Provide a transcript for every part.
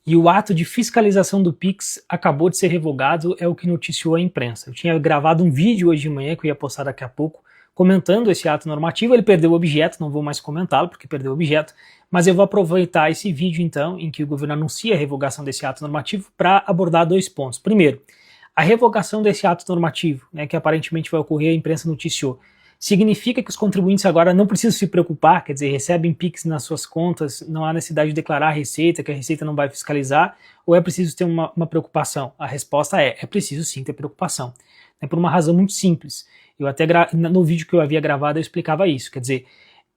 e o ato de fiscalização do Pix acabou de ser revogado, é o que noticiou a imprensa. Eu tinha gravado um vídeo hoje de manhã, que eu ia postar daqui a pouco, comentando esse ato normativo. Ele perdeu o objeto, não vou mais comentá-lo porque perdeu o objeto, mas eu vou aproveitar esse vídeo então, em que o governo anuncia a revogação desse ato normativo, para abordar dois pontos. Primeiro, a revogação desse ato normativo, que aparentemente vai ocorrer, a imprensa noticiou, significa que os contribuintes agora não precisam se preocupar, quer dizer, recebem PIX nas suas contas, não há necessidade de declarar a Receita, que a Receita não vai fiscalizar, ou é preciso ter uma preocupação? A resposta é preciso sim ter preocupação. Por uma razão muito simples. Eu até no vídeo que eu havia gravado eu explicava isso, quer dizer,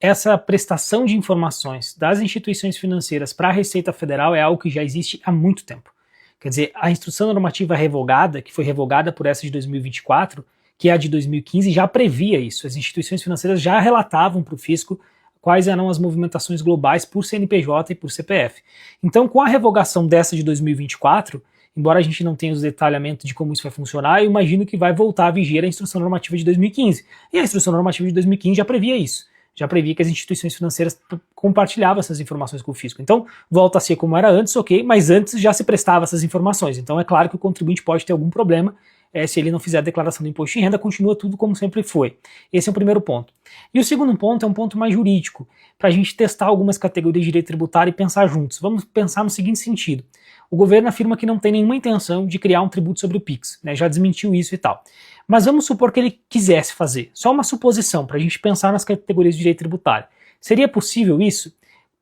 essa prestação de informações das instituições financeiras para a Receita Federal é algo que já existe há muito tempo. Quer dizer, a instrução normativa revogada, que foi revogada por essa de 2024, que é a de 2015, já previa isso. As instituições financeiras já relatavam para o fisco quais eram as movimentações globais por CNPJ e por CPF. Então, com a revogação dessa de 2024, embora a gente não tenha os detalhamentos de como isso vai funcionar, eu imagino que vai voltar a vigir a instrução normativa de 2015. E a instrução normativa de 2015 já previa isso. Já previa que as instituições financeiras compartilhavam essas informações com o fisco. Então, volta a ser como era antes, ok, mas antes já se prestava essas informações. Então, é claro que o contribuinte pode ter algum problema, se ele não fizer a declaração do imposto de renda, continua tudo como sempre foi. Esse é o primeiro ponto. E o segundo ponto é um ponto mais jurídico, para a gente testar algumas categorias de direito tributário e pensar juntos. Vamos pensar no seguinte sentido. O governo afirma que não tem nenhuma intenção de criar um tributo sobre o PIX, já desmentiu isso e tal. Mas vamos supor que ele quisesse fazer, só uma suposição, para a gente pensar nas categorias de direito tributário. Seria possível isso?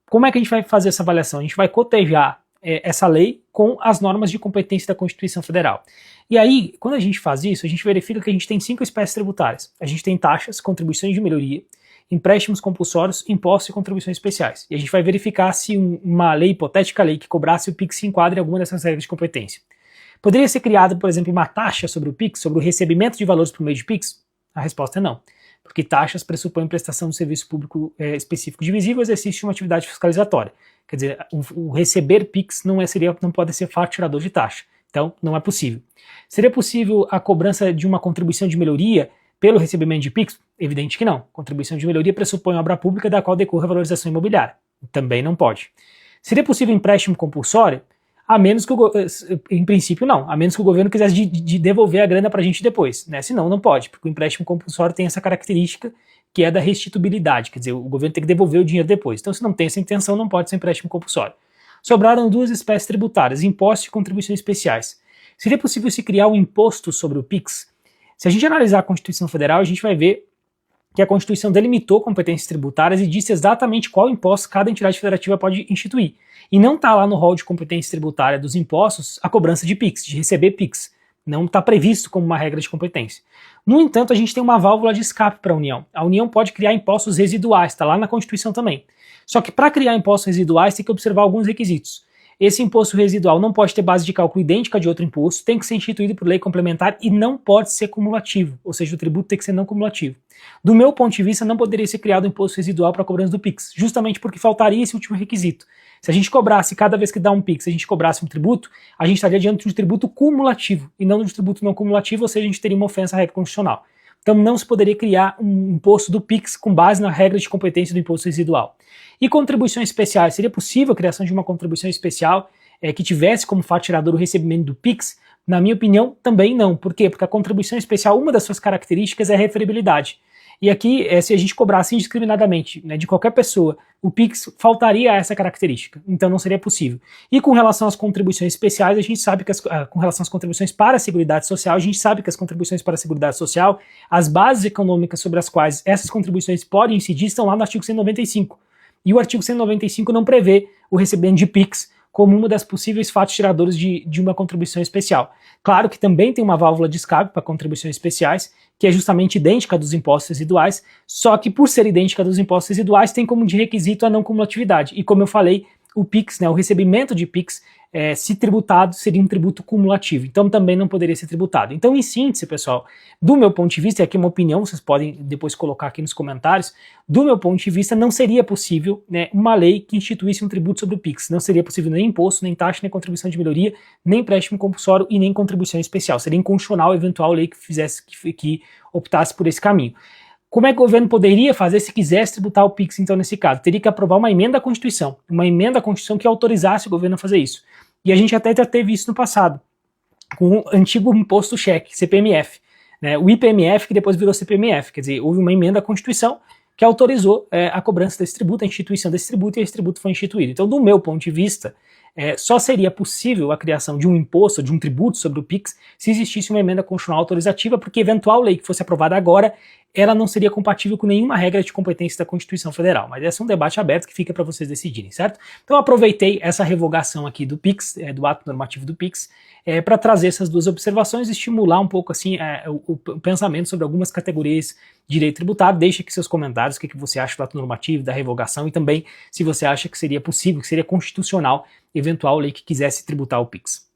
Como é que a gente vai fazer essa avaliação? A gente vai cotejar essa lei com as normas de competência da Constituição Federal. E aí, quando a gente faz isso, a gente verifica que a gente tem 5 espécies tributárias. A gente tem taxas, contribuições de melhoria, empréstimos compulsórios, impostos e contribuições especiais. E a gente vai verificar se uma lei, hipotética lei, que cobrasse o PIX se enquadra em alguma dessas regras de competência. Poderia ser criada, por exemplo, uma taxa sobre o PIX, sobre o recebimento de valores por meio de PIX? A resposta é não. Porque taxas pressupõem prestação de serviço público específico divisível, exercício de uma atividade fiscalizatória. Quer dizer, o receber PIX não pode ser fato tirador de taxa. Então, não é possível. Seria possível a cobrança de uma contribuição de melhoria pelo recebimento de PIX? Evidente que não. Contribuição de melhoria pressupõe obra pública da qual decorre a valorização imobiliária. Também não pode. Seria possível empréstimo compulsório? A menos que em princípio não, a menos que o governo quisesse de devolver a grana para a gente depois, Senão não pode, porque o empréstimo compulsório tem essa característica que é da restituibilidade, quer dizer, o governo tem que devolver o dinheiro depois. Então, se não tem essa intenção, não pode ser empréstimo compulsório. Sobraram 2 espécies tributárias, impostos e contribuições especiais. Seria possível se criar um imposto sobre o PIX? Se a gente analisar a Constituição Federal, a gente vai ver que a Constituição delimitou competências tributárias e disse exatamente qual imposto cada entidade federativa pode instituir. E não está lá no rol de competência tributária dos impostos a cobrança de PIX, de receber PIX. Não está previsto como uma regra de competência. No entanto, a gente tem uma válvula de escape para a União. A União pode criar impostos residuais, está lá na Constituição também. Só que para criar impostos residuais tem que observar alguns requisitos. Esse imposto residual não pode ter base de cálculo idêntica de outro imposto, tem que ser instituído por lei complementar e não pode ser cumulativo, ou seja, o tributo tem que ser não cumulativo. Do meu ponto de vista, não poderia ser criado um imposto residual para a cobrança do PIX, justamente porque faltaria esse último requisito. Se a gente cobrasse, cada vez que dá um PIX, a gente cobrasse um tributo, a gente estaria diante de um tributo cumulativo, e não de um tributo não cumulativo, ou seja, a gente teria uma ofensa à regra constitucional. Então não se poderia criar um imposto do PIX com base na regra de competência do imposto residual. E contribuições especiais, seria possível a criação de uma contribuição especial que tivesse como fato tirador o recebimento do PIX? Na minha opinião, também não. Por quê? Porque a contribuição especial, uma das suas características é a referibilidade. E aqui, se a gente cobrasse indiscriminadamente de qualquer pessoa, o PIX faltaria a essa característica, então não seria possível. E com relação às contribuições especiais, a gente sabe que com relação às contribuições para a Seguridade Social, a gente sabe que as contribuições para a Seguridade Social, as bases econômicas sobre as quais essas contribuições podem incidir estão lá no artigo 195. E o artigo 195 não prevê o recebimento de PIX como uma das possíveis fatos tiradores de uma contribuição especial. Claro que também tem uma válvula de escape para contribuições especiais, que é justamente idêntica dos impostos residuais, só que por ser idêntica dos impostos residuais tem como de requisito a não cumulatividade. E como eu falei, o PIX, o recebimento de PIX, se tributado, seria um tributo cumulativo, então também não poderia ser tributado. Então, em síntese, pessoal, do meu ponto de vista, e aqui uma opinião, vocês podem depois colocar aqui nos comentários, do meu ponto de vista, não seria possível uma lei que instituísse um tributo sobre o PIX, não seria possível nem imposto, nem taxa, nem contribuição de melhoria, nem empréstimo compulsório e nem contribuição especial. Seria inconstitucional a eventual lei que fizesse, que optasse por esse caminho. Como é que o governo poderia fazer se quisesse tributar o PIX, então, nesse caso? Teria que aprovar uma emenda à Constituição que autorizasse o governo a fazer isso. E a gente até já teve isso no passado, com o antigo imposto cheque, CPMF, né? O IPMF que depois virou CPMF, quer dizer, houve uma emenda à Constituição que autorizou a cobrança desse tributo, a instituição desse tributo, e esse tributo foi instituído. Então, do meu ponto de vista, só seria possível a criação de um imposto, de um tributo sobre o PIX, se existisse uma emenda constitucional autorizativa, porque eventual lei que fosse aprovada agora, ela não seria compatível com nenhuma regra de competência da Constituição Federal. Mas esse é um debate aberto que fica para vocês decidirem, certo? Então eu aproveitei essa revogação aqui do PIX, do ato normativo do PIX, para trazer essas duas observações e estimular um pouco assim o pensamento sobre algumas categorias de direito tributário. Deixe aqui seus comentários, o que você acha do ato normativo, da revogação, e também se você acha que seria possível, que seria constitucional eventual lei que quisesse tributar o PIX.